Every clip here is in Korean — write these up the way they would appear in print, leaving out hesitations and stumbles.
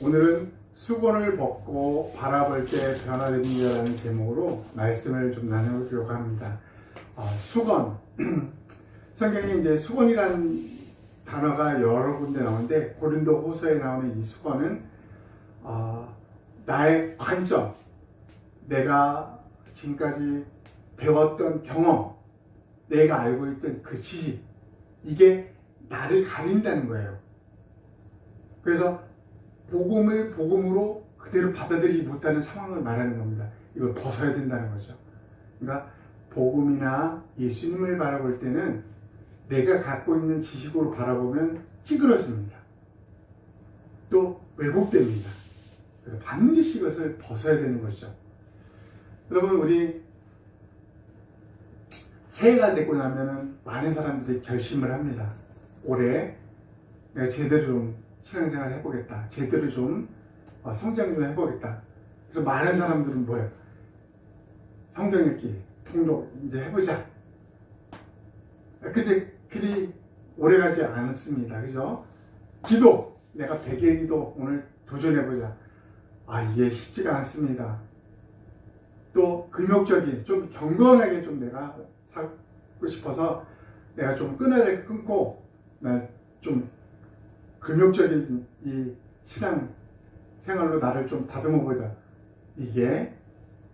오늘은 수건을 벗고 바라볼 때 변화됩니다라는 제목으로 말씀을 좀 나누려고 합니다. 수건. 성경에 이제 수건이라는 단어가 여러 군데 나오는데 고린도 호서에 나오는 이 수건은 나의 관점, 내가 지금까지 배웠던 경험, 내가 알고 있던 그 지식, 이게 나를 가린다는 거예요. 그래서 복음을 복음으로 그대로 받아들이지 못하는 상황을 말하는 겁니다. 이걸 벗어야 된다는 거죠. 그러니까 복음이나 예수님을 바라볼 때는 내가 갖고 있는 지식으로 바라보면 찌그러집니다. 또 왜곡됩니다. 그래서 반드시 이것을 벗어야 되는 것이죠. 여러분, 우리 새해가 되고 나면은 많은 사람들이 결심을 합니다. 올해 내가 제대로 좀 신앙생활을 해보겠다. 제대로 좀 성장 좀 해보겠다. 그래서 많은 사람들은 뭐예요? 성경 읽기, 통독 이제 해보자. 근데 그리 오래가지 않습니다. 그죠? 기도, 내가 100일 기도 오늘 도전해보자. 이게 쉽지가 않습니다. 또 금욕적인, 좀 경건하게 좀 내가 살고 싶어서 내가 좀 끊어야 될 거 끊고 나 좀 금욕적인 이 신앙 생활로 나를 좀 다듬어보자. 이게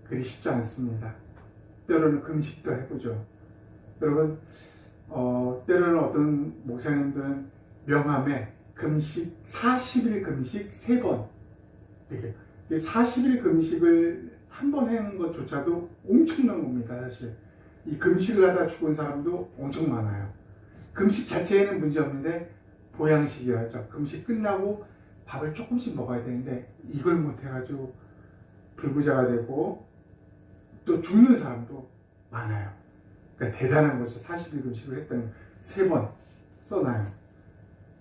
그리 쉽지 않습니다. 때로는 금식도 해보죠. 여러분, 때로는 어떤 목사님들은 명함에 금식, 40일 금식 3번. 이렇게 40일 금식을 한 번 해는 것조차도 엄청난 겁니다, 사실. 이 금식을 하다 죽은 사람도 엄청 많아요. 금식 자체에는 문제 없는데, 보양식이라죠. 금식 끝나고 밥을 조금씩 먹어야 되는데, 이걸 못해가지고 불구자가 되고, 또 죽는 사람도 많아요. 그러니까 대단한 거죠. 40일 금식을 했다는 3번 써놔요.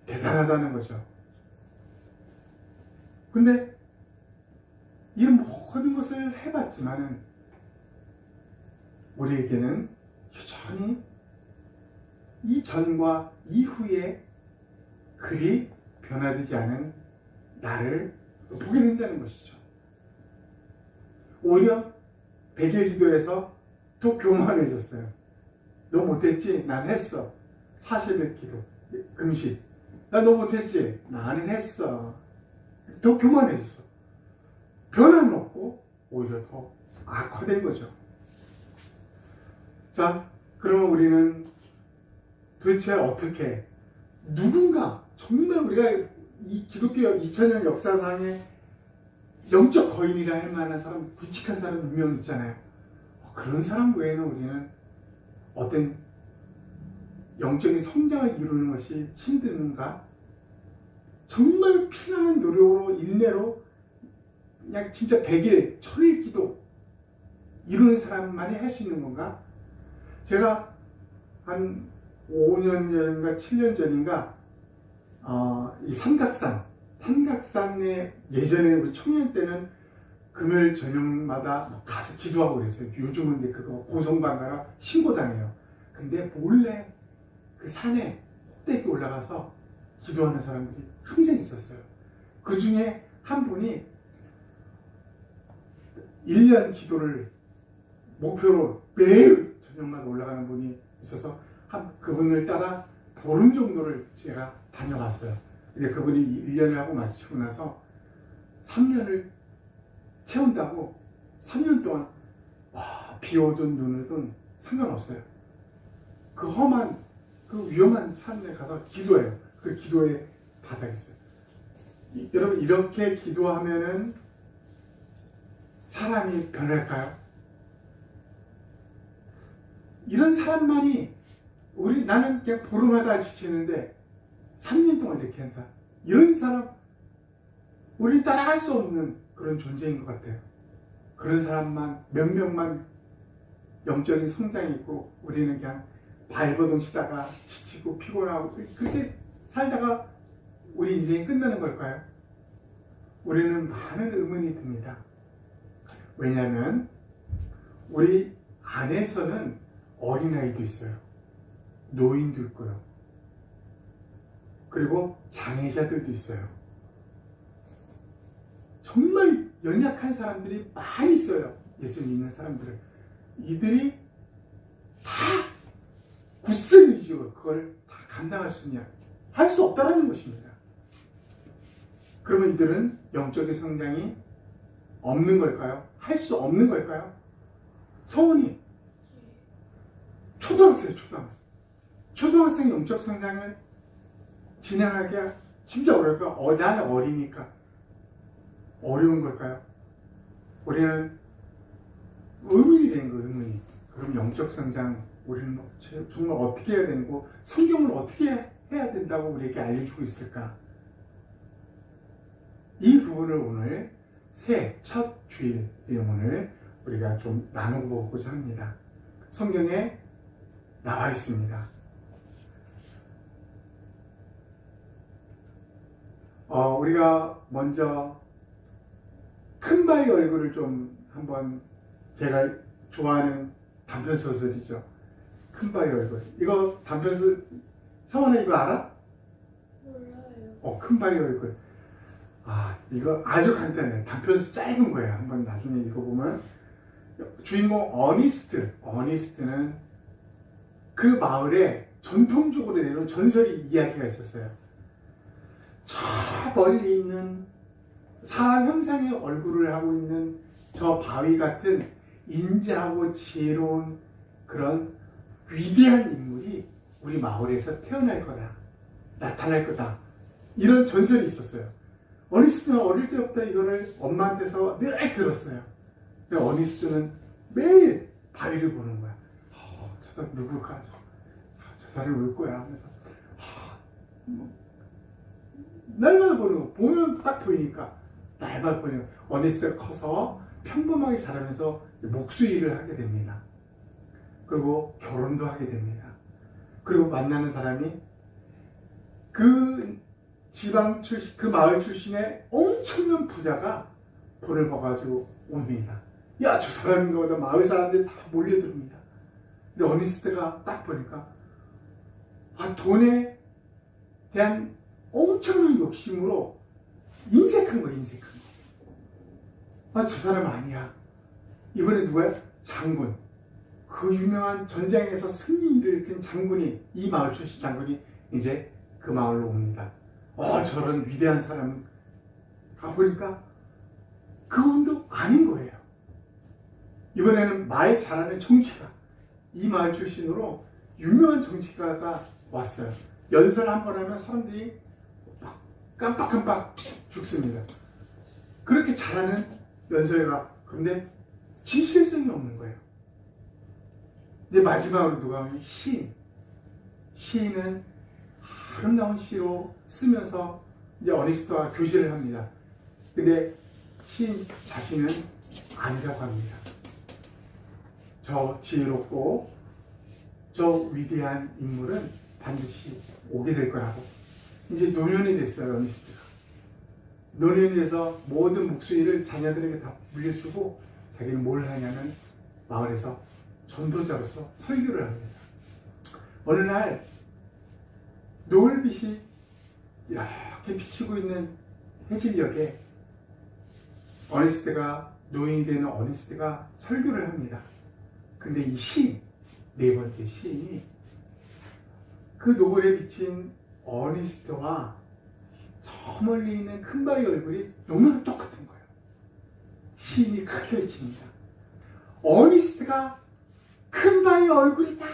대단하다는 거죠. 근데 이런 모든 것을 해봤지만은 우리에게는 여전히 이전과 이후에 그리 변화되지 않은 나를 보게 된다는 것이죠. 오히려 100일 기도에서 더 교만해졌어요. 너 못했지? 난 했어. 40일 기도, 금식. 나 너 못했지? 나는 했어. 더 교만해졌어. 변화는 없고 오히려 더 악화된 거죠. 자, 그러면 우리는 도대체 어떻게, 누군가 정말 우리가 이 기독교 2000년 역사상에 영적 거인이라 할 만한 사람, 굵직한 사람 몇 명 있잖아요. 그런 사람 외에는 우리는 어떤 영적인 성장을 이루는 것이 힘든가? 정말 피나는 노력으로, 인내로 그냥 진짜 100일, 1000일 기도 이루는 사람만이 할 수 있는 건가? 제가 한 5년 전인가 7년 전인가 이 삼각산에 예전에 우리 청년 때는 금요일 저녁마다 가서 기도하고 그랬어요. 요즘은 근데 그거 고성방가라 신고당해요. 근데 몰래 그 산에 꼭대기 올라가서 기도하는 사람들이 항상 있었어요. 그 중에 한 분이 1년 기도를 목표로 매일 저녁마다 올라가는 분이 있어서 그분을 따라 보름 정도를 제가 다녀왔어요. 근데 그분이 1년을 하고 마치고 나서 3년을 채운다고 3년 동안 비 오든 눈 오든 상관없어요. 그 험한, 그 위험한 산에 가서 기도해요. 그 기도의 바닥이 있어요. 여러분, 이렇게 기도하면은 사람이 변할까요? 이런 사람만이, 나는 그냥 보름하다 지치는데 3년 동안 이렇게 한 사람, 이런 사람, 우리 따라갈 수 없는 그런 존재인 것 같아요. 그런 사람만, 몇 명만 영적인 성장이 있고, 우리는 그냥 발버둥 치다가 지치고 피곤하고 그렇게 살다가 우리 인생이 끝나는 걸까요? 우리는 많은 의문이 듭니다. 왜냐하면 우리 안에서는 어린아이도 있어요. 노인도 있고요. 그리고 장애자들도 있어요. 정말 연약한 사람들이 많이 있어요. 예수 믿는 사람들을. 이들이 다 굳센 의지로 그걸 다 감당할 수 있냐? 할 수 없다라는 것입니다. 그러면 이들은 영적인 성장이 없는 걸까요? 할 수 없는 걸까요? 서원이 초등학생 영적 성장을 진행하기가 진짜 어려울까? 나는 어리니까 어려운 걸까요? 우리는 의문이 되는 거예요. 의문이. 그럼 영적 성장 우리는 정말 어떻게 해야 되고 성경을 어떻게 해야 된다고 우리에게 알려주고 있을까? 이 부분을 오늘 새 첫 주일 오늘 우리가 좀 나눠보고자 합니다. 성경에 나와 있습니다. 우리가 먼저 큰 바위 얼굴을 좀 한번, 제가 좋아하는 단편소설이죠. 큰 바위 얼굴. 이거 단편소설, 성원아 이거 알아? 몰라요. 큰 바위 얼굴. 이거 아주 간단해요. 단편소 짧은 거예요. 한번 나중에 읽어보면. 주인공 어니스트는 그 마을에 전통적으로 내려온 전설이 이야기가 있었어요. 저 멀리 있는 사람 형상의 얼굴을 하고 있는 저 바위 같은 인자하고 지혜로운 그런 위대한 인물이 우리 마을에서 태어날 거다. 나타날 거다. 이런 전설이 있었어요. 어니스트는 어릴 때부터 이거를 엄마한테서 늘 들었어요. 근데 어니스트는 매일 바위를 보는 거야. 저 사람 누굴까? 저 사람이 올 거야 하면서 날마다 보는 거. 보면 딱 보이니까 날마다 보면 어니스트가 커서 평범하게 자라면서 목수일을 하게 됩니다. 그리고 결혼도 하게 됩니다. 그리고 만나는 사람이 그 지방 출신, 그 마을 출신의 엄청난 부자가 돈을 벌어가지고 옵니다. 야, 저 사람인가 보다. 마을 사람들이 다 몰려듭니다. 근데 어니스트가 딱 보니까 돈에 대한 엄청난 욕심으로 인색한 거야, 인색한 거. 저 사람 아니야. 이번에 누구야? 장군. 그 유명한 전쟁에서 승리를 일으킨 장군이, 이 마을 출신 장군이 이제 그 마을로 옵니다. 저런 위대한 사람은 가보니까 그분도 아닌 거예요. 이번에는 말 잘하는 정치가, 이 마을 출신으로 유명한 정치가가 왔어요. 연설 한 번 하면 사람들이 막 깜빡깜빡 죽습니다. 그렇게 잘하는 연설가. 근데 진실성이 없는 거예요. 이제 마지막으로 누가 오면 시인은 아름다운 시로 쓰면서 이제 어니스트와 교제를 합니다. 근데 시인 자신은 아니라고 합니다. 저 지혜롭고 저 위대한 인물은 반드시 오게 될 거라고. 이제 노년이 됐어요, 어니스트가. 노년이 돼서 모든 목수일을 자녀들에게 다 물려주고 자기는 뭘 하냐면 마을에서 전도자로서 설교를 합니다. 어느 날 노을빛이 이렇게 비치고 있는 해질녘에 노인이 되는 어니스트가 설교를 합니다. 근데 이 시인, 네 번째 시인이 그 노을에 비친 어니스트와 저 멀리 있는 큰 바위 얼굴이 너무나 똑같은 거예요. 시인이 크게 외칩니다. 어니스트가 큰 바위 얼굴이다!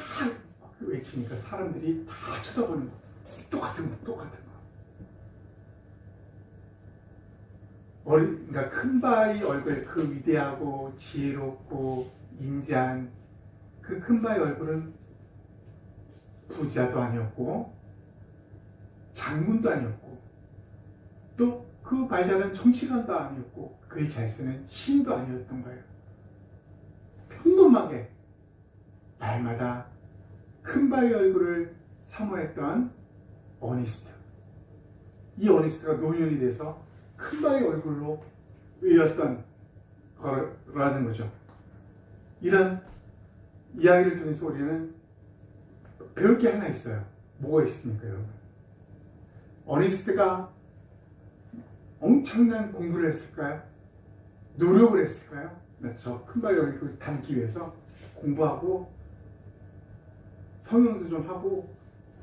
외치니까 사람들이 다 쳐다보는 거예요. 똑같은 거. 그러니까 큰 바위 얼굴, 그 위대하고 지혜롭고 인자한 그 큰 바위 얼굴은 부자도 아니었고 장군도 아니었고 또 그 말 잘하는 정치관도 아니었고 글 잘 쓰는 시인도 아니었던 거예요. 평범하게 날마다 큰 바위 얼굴을 사모했던 어니스트. 이 어니스트가 노년이 돼서 큰 바위 얼굴로 의였던 거라는 거죠. 이런 이야기를 통해서 우리는 배울 게 하나 있어요. 뭐가 있습니까, 여러분? 어니스트가 엄청난 공부를 했을까요? 노력을 했을까요? 저 큰바위 얼굴을 담기 위해서 공부하고 성형도 좀 하고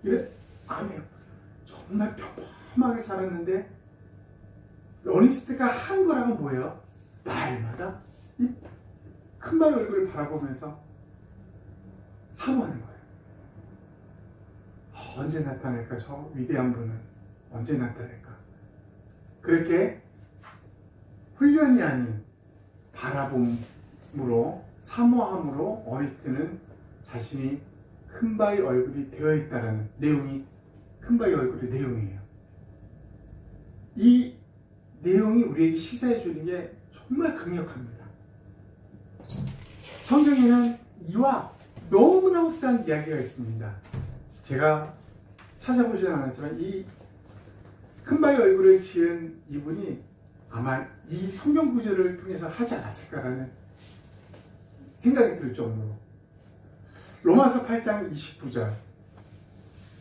이래? 아니에요. 정말 평범하게 살았는데 어니스트가 한 거랑은 뭐예요? 날마다 이 큰바위 얼굴을 바라보면서 사모하는 거예요. 언제 나타날까? 저 위대한 분은 언제 나타날까? 그렇게 훈련이 아닌 바라봄으로 사모함으로 어니스트는 자신이 큰바위 얼굴이 되어 있다는 내용이 큰바위 얼굴의 내용이에요. 이 내용이 우리에게 시사해 주는 게 정말 강력합니다. 성경에는 이와 너무나 흡사한 이야기가 있습니다. 제가 찾아보지는 않았지만 이 큰바위 얼굴을 지은 이분이 아마 이 성경 구절을 통해서 하지 않았을까라는 생각이 들 정도로 로마서 8장 29절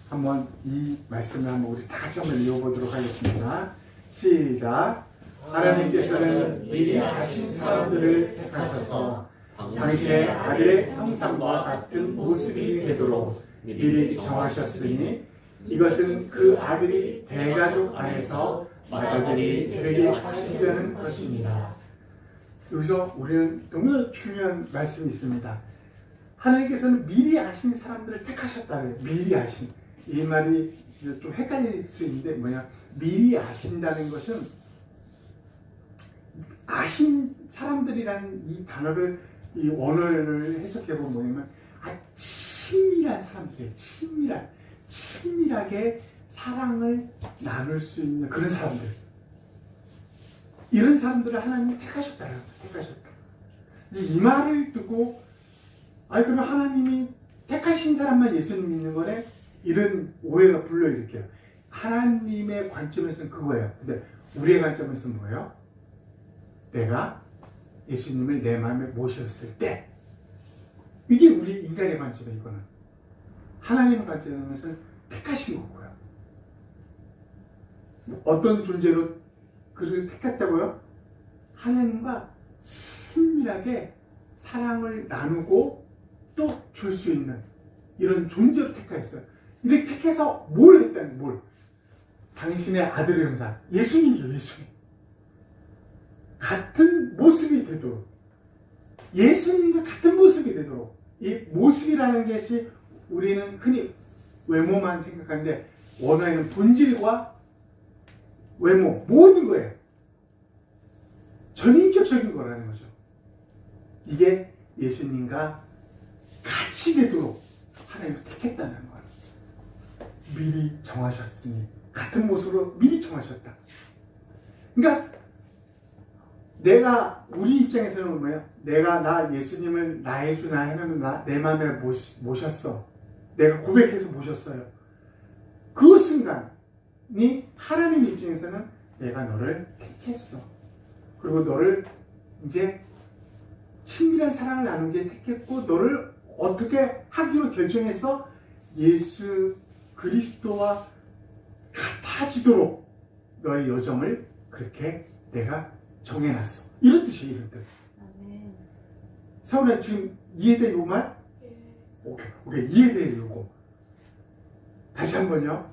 한번 이 말씀을 한번 우리 다 같이 한번 읽어보도록 하겠습니다. 시작. 하나님께서는 미리 아신 사람들을 택하셔서 당신의 아들의 형상과 같은 모습이 되도록 미리 정하셨으니 이것은 그 아들이 대가족 안에서 맏아들이 되게 하시려는 것입니다. 여기서 우리는 너무나 중요한 말씀이 있습니다. 하나님께서는 미리 아신 사람들을 택하셨다는 미리 아신. 이 말이 좀 헷갈릴 수 있는데 뭐냐? 미리 아신다는 것은 아신 사람들이라는 이 단어를 이 원어를 해석해 보면 뭐냐면 친밀한 사람들이에요. 친밀하게 사랑을 나눌 수 있는 그런 사람들. 이런 사람들을 하나님이 택하셨다. 이제 이 말을 듣고 그러면 하나님이 택하신 사람만 예수님 믿는 거네? 이런 오해가 불러일으켜요. 하나님의 관점에서는 그거예요. 근데 우리의 관점에서는 뭐예요? 내가 예수님을 내 마음에 모셨을 때 이게 우리 인간의 관점이에요. 이거는 하나님의 관점에서는 택하신 거고요. 어떤 존재로 그를 택했다고요? 하나님과 친밀하게 사랑을 나누고 또 줄 수 있는 이런 존재로 택하였어요. 근데 택해서 뭘 했다는 뭘? 당신의 아들의 형상 예수님이죠. 예수님 같은 모습이 되도록 예수님과 같은 모습이 되도록 이 모습이라는 것이 우리는 흔히 외모만 생각하는데 원어에는 본질과 외모 모든 거예요. 전인격적인 거라는 거죠. 이게 예수님과 같이 되도록 하나님을 택했다는 거예요. 미리 정하셨으니 같은 모습으로 미리 정하셨다. 그러니까 내가 우리 입장에서는 뭐예요? 내가 나 예수님을 나의 주 나의 하나님 내 마음에 모셨어. 내가 고백해서 모셨어요. 그 순간이 하나님 입장에서는 내가 너를 택했어. 그리고 너를 이제 친밀한 사랑을 나누게 택했고 너를 어떻게 하기로 결정했어? 예수 그리스도와 같아지도록 너의 여정을 그렇게 내가 정해놨어. 이런 뜻이에요. 이런 뜻. 아멘. 서울에 지금 이해돼 이 말? 예. 오케이. 이해돼 이거. 다시 한번요.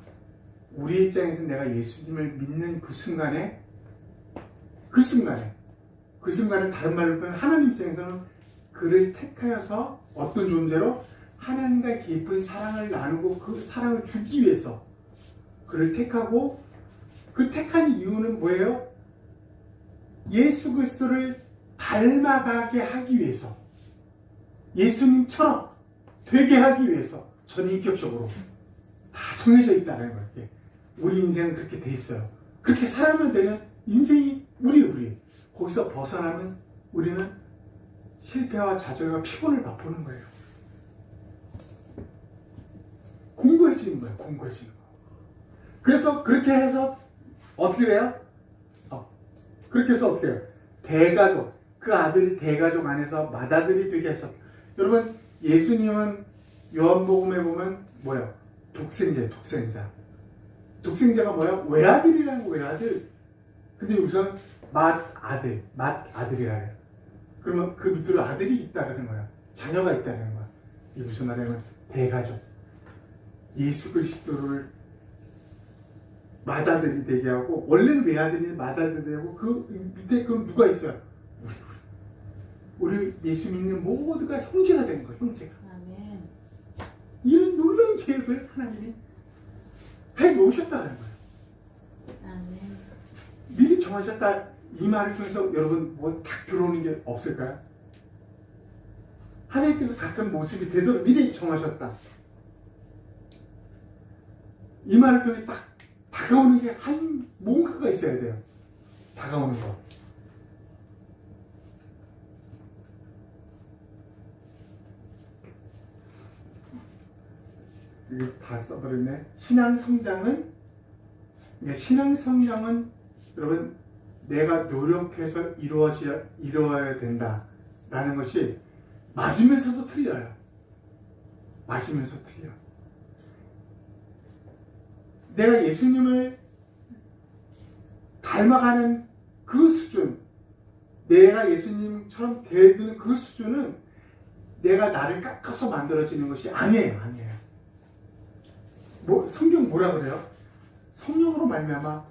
우리 입장에서 내가 예수님을 믿는 그 순간에 다른 말로 표현하면 하나님 입장에서는 그를 택하여서 어떤 존재로 하나님과 깊은 사랑을 나누고 그 사랑을 주기 위해서 그를 택하고 그 택한 이유는 뭐예요? 예수 그리스도를 닮아가게 하기 위해서 예수님처럼 되게 하기 위해서 전인격적으로 다 정해져 있다는 거예요. 우리 인생은 그렇게 돼 있어요. 그렇게 살아면 되는 인생이 우리 거기서 벗어나면 우리는 실패와 좌절과 피곤을 맛보는 거예요. 공고해지는 거예요. 그래서 그렇게 해서 어떻게 돼요? 그렇게 해서 어떻게 해요? 대가족, 그 아들이 대가족 안에서 맏아들이 되게 하셨다. 여러분, 예수님은 요한복음에 보면 뭐예요? 독생자. 독생자가 뭐야? 외아들이라는 거, 외아들. 근데 여기서는 맏아들이라 해요. 그러면 그 밑으로 아들이 있다는 거야. 자녀가 있다는 거야. 이게 무슨 말이냐면 대가족. 예수 그리스도를 맏아들이 되게 하고, 원래는 외아들이 맏아들이 되고, 그 밑에 그럼 누가 있어요? 우리 예수 믿는 모두가 형제가 되는 거예요. 형제가. 아멘. 이런 놀라운 계획을 하나님이 해 놓으셨다는 거예요. 아멘. 미리 정하셨다. 이 말을 통해서 여러분 뭐 딱 들어오는 게 없을까요? 하나님께서 같은 모습이 되도록 미리 정하셨다. 이 말을 통해 딱 다가오는 게 뭔가가 있어야 돼요. 다가오는 거. 이거 다 써버렸네. 신앙성장은 여러분 내가 노력해서 이루어야 된다라는 것이 맞으면서도 틀려요. 맞으면서 틀려. 내가 예수님을 닮아가는 그 수준, 내가 예수님처럼 되는 그 수준은 내가 나를 깎아서 만들어지는 것이 아니에요. 성경 뭐라 그래요? 성령으로 말미암아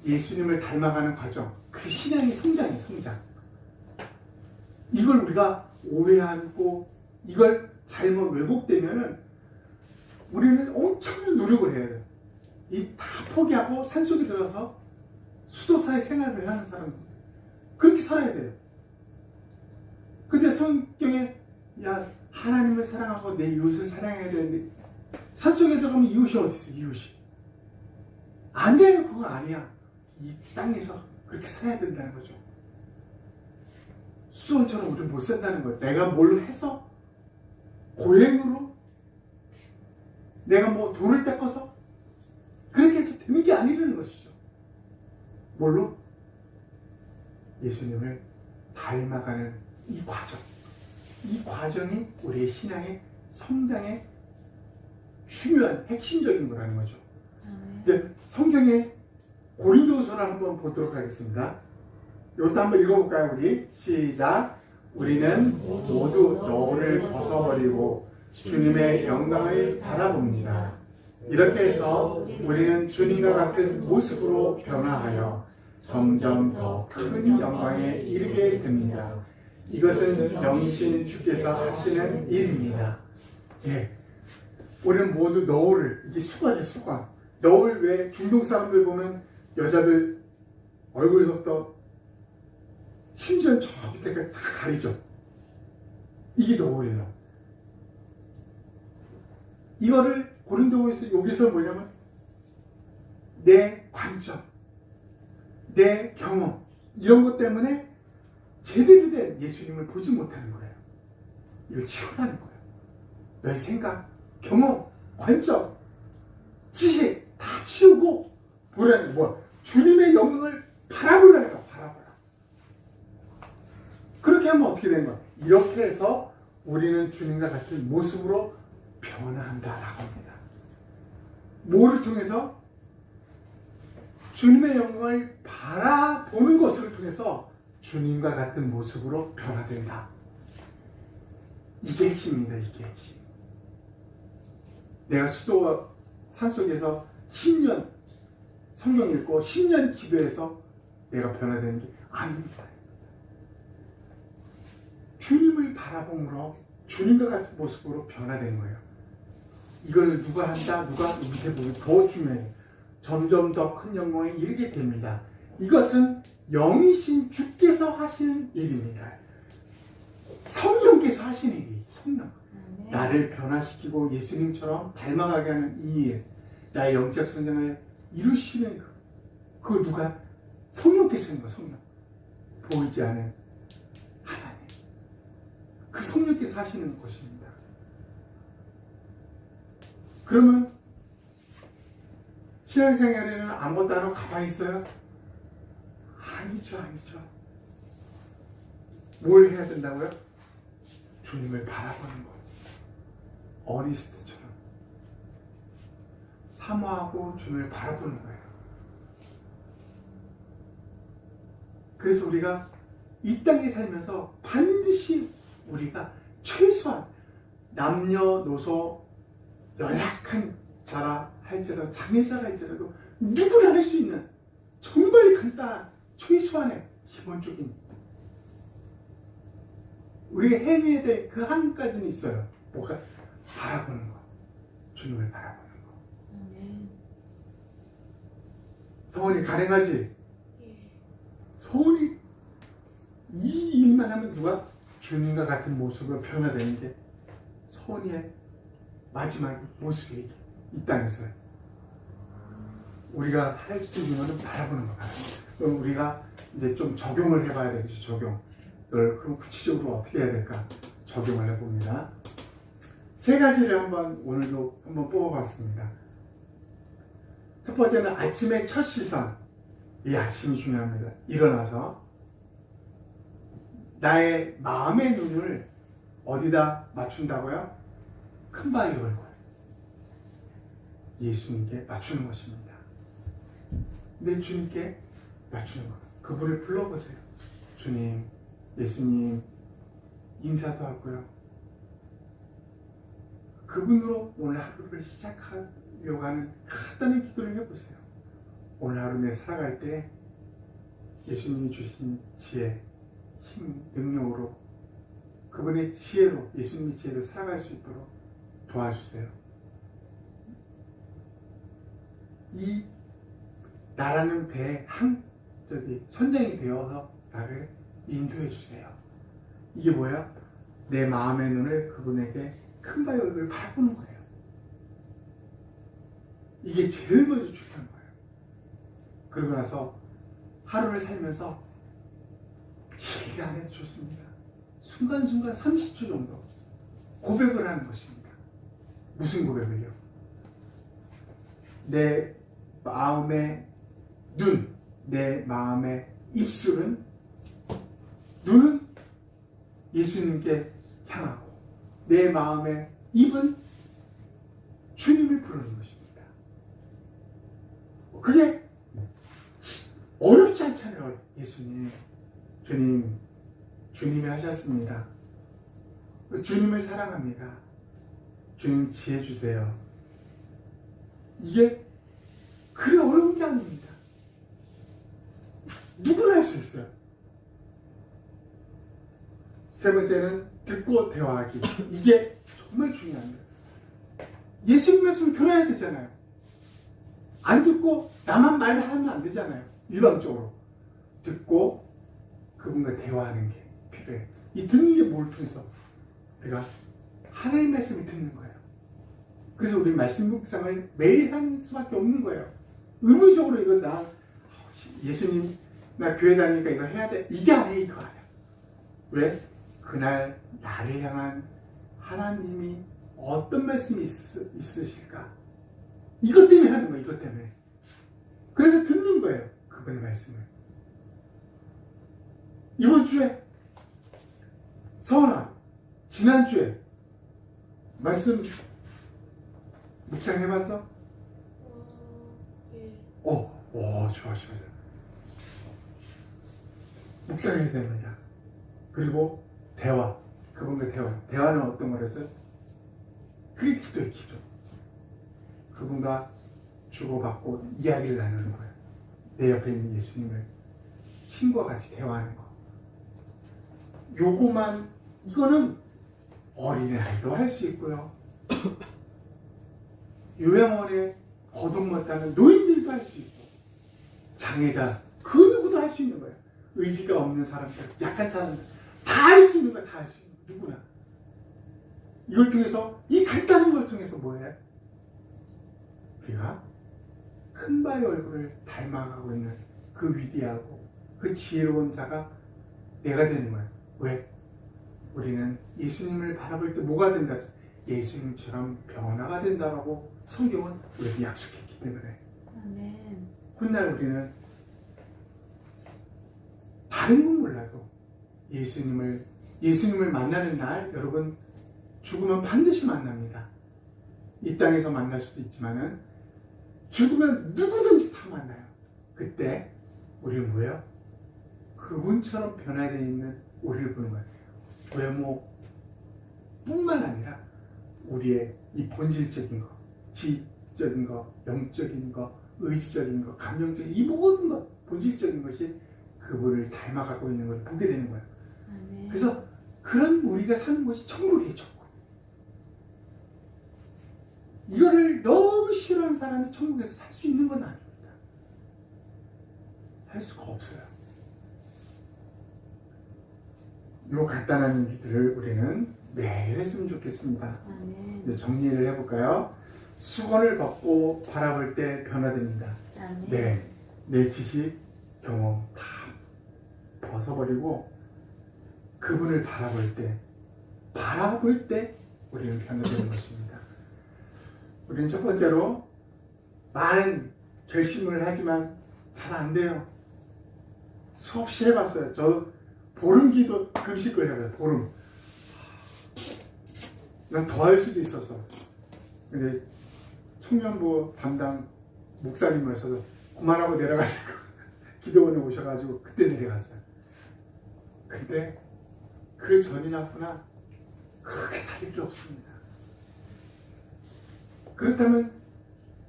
예수님을 닮아가는 과정, 그 신앙의 성장이에요. 성장. 이걸 우리가 오해하고 이걸 잘못 왜곡되면은 우리는 엄청난 노력을 해야 돼요. 이 다 포기하고 산속에 들어가서 수도사의 생활을 하는 사람, 그렇게 살아야 돼요. 근데 성경에 하나님을 사랑하고 내 이웃을 사랑해야 되는데 산속에 들어가면 이웃이 어디 있어? 이웃이 안 돼요. 그거 아니야. 이 땅에서 그렇게 살아야 된다는 거죠. 수도원처럼 우리는 못 산다는 거예요. 내가 뭘 해서 고행으로 내가 뭐 돌을 닦아서 그렇게 해서 되는 게 아니라는 것이죠. 뭘로? 예수님을 닮아가는 이 과정. 이 과정이 우리의 신앙의 성장의 중요한 핵심적인 거라는 거죠. 이제 성경의 고린도서를 한번 보도록 하겠습니다. 이것도 한번 읽어볼까요? 우리 시작. 우리는 모두 너를 벗어버리고 주님의 영광을 바라봅니다. 이렇게 해서 우리는 주님과 같은 모습으로 변화하여 점점 더 큰 영광에 이르게 됩니다. 이것은 영이신 주께서 하시는 일입니다. 예. 우리는 모두 너울을, 이게 수건이에요, 수건. 너울 왜 중동 사람들 보면 여자들 얼굴에서부터 심지어 저 밑에까지 다 가리죠. 이게 너울이에요. 이거를 고린도에서 여기서 뭐냐면 내 관점, 내 경험 이런 것 때문에 제대로 된 예수님을 보지 못하는 거예요. 이걸 치우라는 거예요. 너의 생각, 경험, 관점, 지식 다 치우고 보라는 거야. 주님의 영광을 바라보라는 거야. 바라보라. 그렇게 하면 어떻게 되는 거야? 이렇게 해서 우리는 주님과 같은 모습으로 변화한다라고 합니다. 뭐를 통해서? 주님의 영광을 바라보는 것을 통해서 주님과 같은 모습으로 변화된다. 이게 핵심입니다. 이게 핵심. 내가 수도와 산속에서 10년 성경 읽고 10년 기도해서 내가 변화되는 게 아닙니다. 주님을 바라봄으로 주님과 같은 모습으로 변화되는 거예요. 이걸 누가 한다? 누가 밑에 보면 더 중요해요. 점점 더 큰 영광에 이르게 됩니다. 이것은 영이신 주께서 하시는 일입니다. 성령께서 하시는 일이에요. 성령. 나를 변화시키고 예수님처럼 닮아가게 하는 이 일, 나의 영적 성장을 이루시는 그걸 누가? 성령께서 하는 거예요. 성령. 보이지 않은 하나님. 그 성령께서 하시는 것입니다. 그러면 신앙생활에는 아무것도 안 하고 가만히 있어요? 아니죠. 뭘 해야 된다고요? 주님을 바라보는 것. 어니스트처럼 사모하고 주님을 바라보는 거예요. 그래서 우리가 이 땅에 살면서 반드시 우리가 최소한 남녀노소 연약한 자라 할지라도 장애자라 할지라도 누구나 할 수 있는 정말 간단한 최소한의 기본적인 우리가 해내야 될 그 한 가지는 있어요. 뭐가? 바라보는 거. 주님을 바라보는 거. 아멘. 성원이 가능하지? 예. 성원이 이 일만 하면 누가 주님과 같은 모습으로 변화되는 게 성원이의 마지막 모습이 이 땅에서요. 우리가 할 수 있는 것은 바라보는 거야. 그럼 우리가 이제 좀 적용을 해봐야 되겠죠. 적용. 그럼 구체적으로 어떻게 해야 될까? 적용을 해봅니다. 세 가지를 오늘도 한번 뽑아봤습니다. 첫 번째는 아침의 첫 시선. 이 아침이 중요합니다. 일어나서 나의 마음의 눈을 어디다 맞춘다고요? 큰 바위 얼굴. 예수님께 맞추는 것입니다. 내 주님께 맞추는 것. 그분을 불러보세요. 주님, 예수님, 인사도 하고요. 그분으로 오늘 하루를 시작하려고 하는 간단한 기도를 해보세요. 오늘 하루 내 살아갈 때 예수님이 주신 지혜, 힘, 능력으로 그분의 지혜로, 예수님의 지혜로 살아갈 수 있도록 도와주세요. 이 나라는 배의 선장이 되어서 나를 인도해 주세요. 이게 뭐야? 내 마음의 눈을 그분에게 큰 바위 얼굴을 바라보는 거예요. 이게 제일 먼저 중요한 거예요. 그러고 나서 하루를 살면서 길게 안 해도 좋습니다. 순간순간 30초 정도 고백을 하는 것입니다. 무슨 고백을요? 내 마음의 눈, 내 마음의 입술은, 눈은 예수님께 향하고 내 마음의 입은 주님을 부르는 것입니다. 그게 어렵지 않잖아요. 예수님, 주님이 하셨습니다. 주님을 사랑합니다. 주님 지혜 주세요. 이게 그리 어려운 게 아닙니다. 누구나 할 수 있어요. 세 번째는 듣고 대화하기. 이게 정말 중요합니다. 예수님 말씀 들어야 되잖아요. 안 듣고 나만 말하면 안 되잖아요. 일방적으로. 듣고 그분과 대화하는 게 필요해요. 이 듣는 게 뭘 통해서? 내가 하나님의 말씀을 듣는 거예요. 그래서 우리 말씀 묵상을 매일 하는 수밖에 없는 거예요. 의무적으로 이건 예수님, 나 교회 다니니까 이거 해야 돼. 이게 아니에요, 이거 아니야. 왜? 그날 나를 향한 하나님이 어떤 말씀이 있으실까? 이것 때문에 하는 거예요, 이것 때문에. 그래서 듣는 거예요, 그분의 말씀을. 이번 주에, 서원아, 지난주에 말씀 묵상해봤어? 예. 좋아. 묵상해야 됩니다. 그리고 대화, 그분과 대화는 어떤 거라서? 그게 기도예요, 기도. 그분과 주고받고 이야기를 나누는 거예요. 내 옆에 있는 예수님을 친구와 같이 대화하는 거. 이거는 어린아이도 할 수 있고요. 요양원에 거동 못하는 노인들도 할 수 있고, 장애자, 그 누구도 할 수 있는 거예요. 의지가 없는 사람들, 약한 사람들, 다 할 수 있는 거야, 다 할 수 있는 거야. 누구나. 이걸 통해서, 이 간단한 걸 통해서 뭐예요? 우리가 큰 바위 얼굴을 닮아가고 있는 그 위대하고 그 지혜로운 자가 내가 되는 거예요. 왜? 우리는 예수님을 바라볼 때 뭐가 된다? 예수님처럼 변화가 된다라고 성경은 우리에게 약속했기 때문에. 아멘. 훗날 우리는 다른 건 몰라도 예수님을 만나는 날, 여러분, 죽으면 반드시 만납니다. 이 땅에서 만날 수도 있지만은 죽으면 누구든지 다 만나요. 그때 우리는 뭐예요? 그 그분처럼 변화되어 있는 우리를 보는 거예요. 외모뿐만 아니라 우리의 이 본질적인 것, 지적인 것, 영적인 것, 의지적인 것, 감정적인 이 모든 것, 본질적인 것이 그분을 닮아가고 있는 걸 보게 되는 거예요. 아멘. 그래서 그런 우리가 사는 곳이 천국이에요, 천국. 이거를 너무 싫어하는 사람이 천국에서 살 수 있는 건 아닙니다. 살 수가 없어요. 요 간단한 일들을 우리는 매일 했으면 좋겠습니다. 아멘. 이제 정리를 해볼까요? 수건을 벗고 바라볼 때 변화됩니다. 아멘. 네, 내 지식, 경험 다 벗어버리고 그분을 바라볼 때 우리는 변화되는 것입니다. 우리는 첫 번째로 많은 결심을 하지만 잘 안 돼요. 수없이 해봤어요. 저 보름기도 금식을 해봐요. 보름. 난 더 할 수도 있었어. 근데 청년부 담당 목사님 오셔서 그만하고 내려가시고 기도원에 오셔가지고 그때 내려갔어요. 근데 그 전이나 후나 크게 다를 게 없습니다. 그렇다면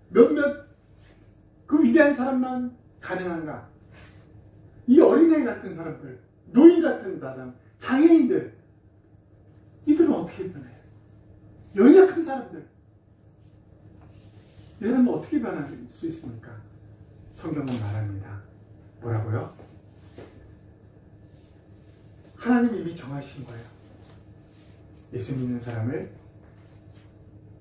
몇몇 그 위대한 사람만 가능한가? 이 어린애 같은 사람들, 노인 같은 사람, 장애인들, 이들은 어떻게 변해요? 연약한 사람들, 이 사람은 어떻게 변할 수 있습니까? 성경은 말합니다. 뭐라고요? 하나님이 이미 정하신 거예요. 예수 믿는 사람을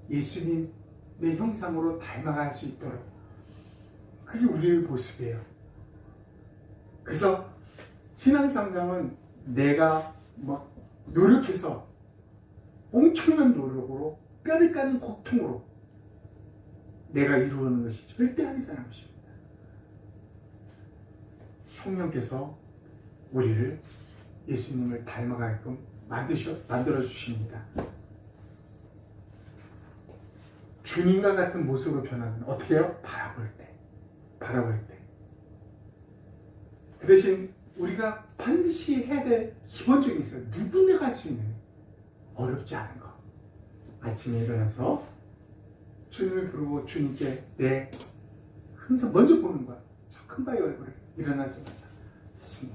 예수님의 형상으로 닮아갈 수 있도록. 그게 우리의 모습이에요. 그래서 신앙성장은 내가 막 노력해서 엄청난 노력으로 뼈를 까는 고통으로 내가 이루는 것이 절대 아니라는 것입니다. 성령께서 우리를 예수님을 닮아가게끔 만들어 주십니다. 주님과 같은 모습으로 변하는 어떻게 해요? 바라볼 때. 그 대신 우리가 반드시 해야 될 기본적인 게 있어요. 누구나 할 수 있는 어렵지 않은 거. 아침에 일어나서 주님을 부르고 주님께 항상 먼저 보는 거야. 저 큰 바위 얼굴을 일어나자마자 예수님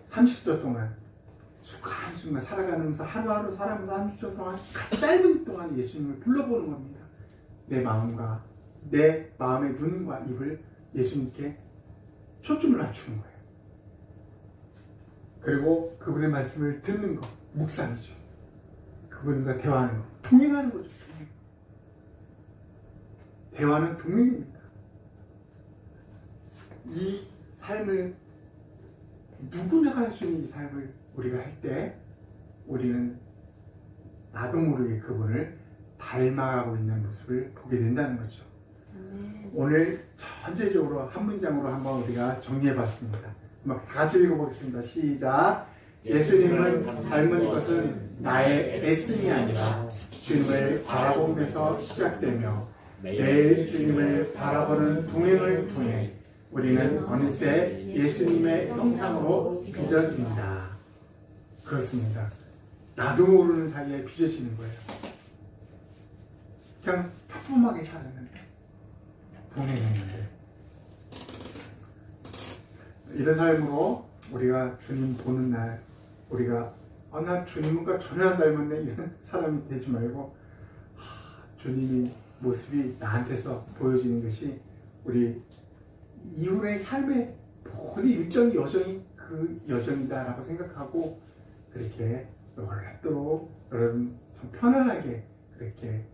30초 동안 한순간 살아가면서 하루하루 살아가면서 30초 동안 짧은 동안 예수님을 불러보는 겁니다. 내 마음과 내 마음의 눈과 입을 예수님께 초점을 맞추는 거예요. 그리고 그분의 말씀을 듣는 거, 묵상이죠. 그분과 대화하는 거, 동행하는 거죠. 대화는 동행입니다. 이 삶을 누구나 할 수 있는 이 삶을 우리가 할 때 우리는 나도 모르게 그분을 닮아가고 있는 모습을 보게 된다는 거죠. 오늘 전체적으로 한 문장으로 한번 우리가 정리해봤습니다. 한번 다 같이 읽어보겠습니다. 시작. 예수님을 닮은 것은 나의 애씀이 아니라 주님을 바라보면서 시작되며 매일 주님을 바라보는 동행을 통해 우리는 어느새 예수님의 형상으로 빚어집니다. 그렇습니다. 나도 모르는 사이에 빚어지는 거예요. 그냥 평범하게 살았는데 동행했는데 이런 삶으로 우리가 주님 보는 날 우리가 나 주님과 전혀 안 닮았네 이런 사람이 되지 말고 주님의 모습이 나한테서 보여지는 것이 우리 이후의 삶의 모든 일정이 여정이 그 여정이다라고 생각하고 그렇게 오랫도록 여러분 좀 편안하게 그렇게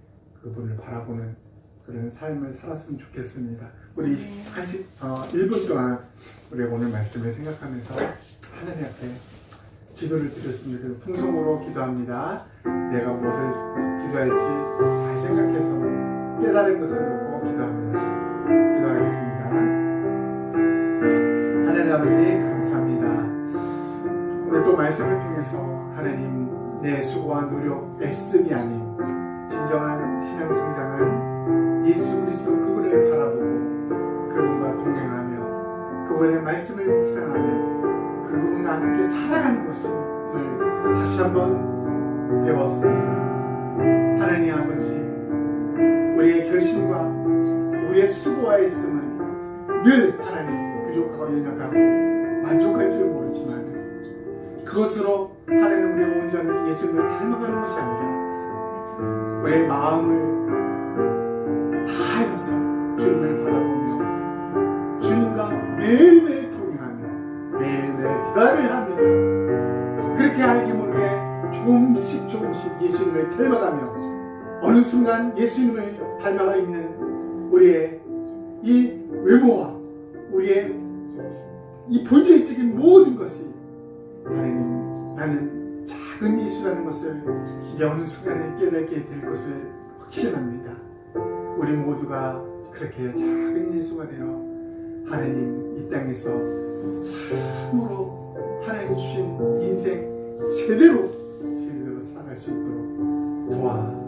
그분을 바라보는 그런 삶을 살았으면 좋겠습니다. 우리 1분 동안 우리가 오늘 말씀을 생각하면서 하나님 앞에 기도를 드렸습니다. 그래서 통성으로 기도합니다. 내가 무엇을 기도할지 잘 생각해서 깨달은 것을 놓고 기도하겠습니다. 하나님 아버지 감사합니다. 오늘 또 말씀을 통해서 하나님 내 수고와 노력 애씀이 아닌 진정한 신앙성장은 예수 그리스도 그분을 바라보고 그분과 동행하며 그분의 말씀을 묵상하며 그분과 함께 살아가는 것을 다시 한번 배웠습니다. 하나님 아버지, 우리의 결심과 우리의 수고와 애씀은 늘 하나님 부족하고 연약하고 만족할 줄 모르지만 그것으로 하나님 우리의 온전히 예수님을 닮아가는 것이 아니라 우리의 마음을 다해서 주님을 바라보며 주님과 매일매일 동행하며 매일매일 대화를 하면서 그렇게 알게 모르게 조금씩 예수님을 닮아가며 어느 순간 예수님을 닮아가 있는 우리의 이 외모와 우리의 이 본질적인 모든 것이 하나님, 나는 작은 예수라는 것을 이제 어느 순간에 깨닫게 될 것을 확신합니다. 우리 모두가 그렇게 작은 예수가 되어 하나님 이 땅에서 참으로 하나님 주신 인생 제대로 살아갈 수 있도록 도와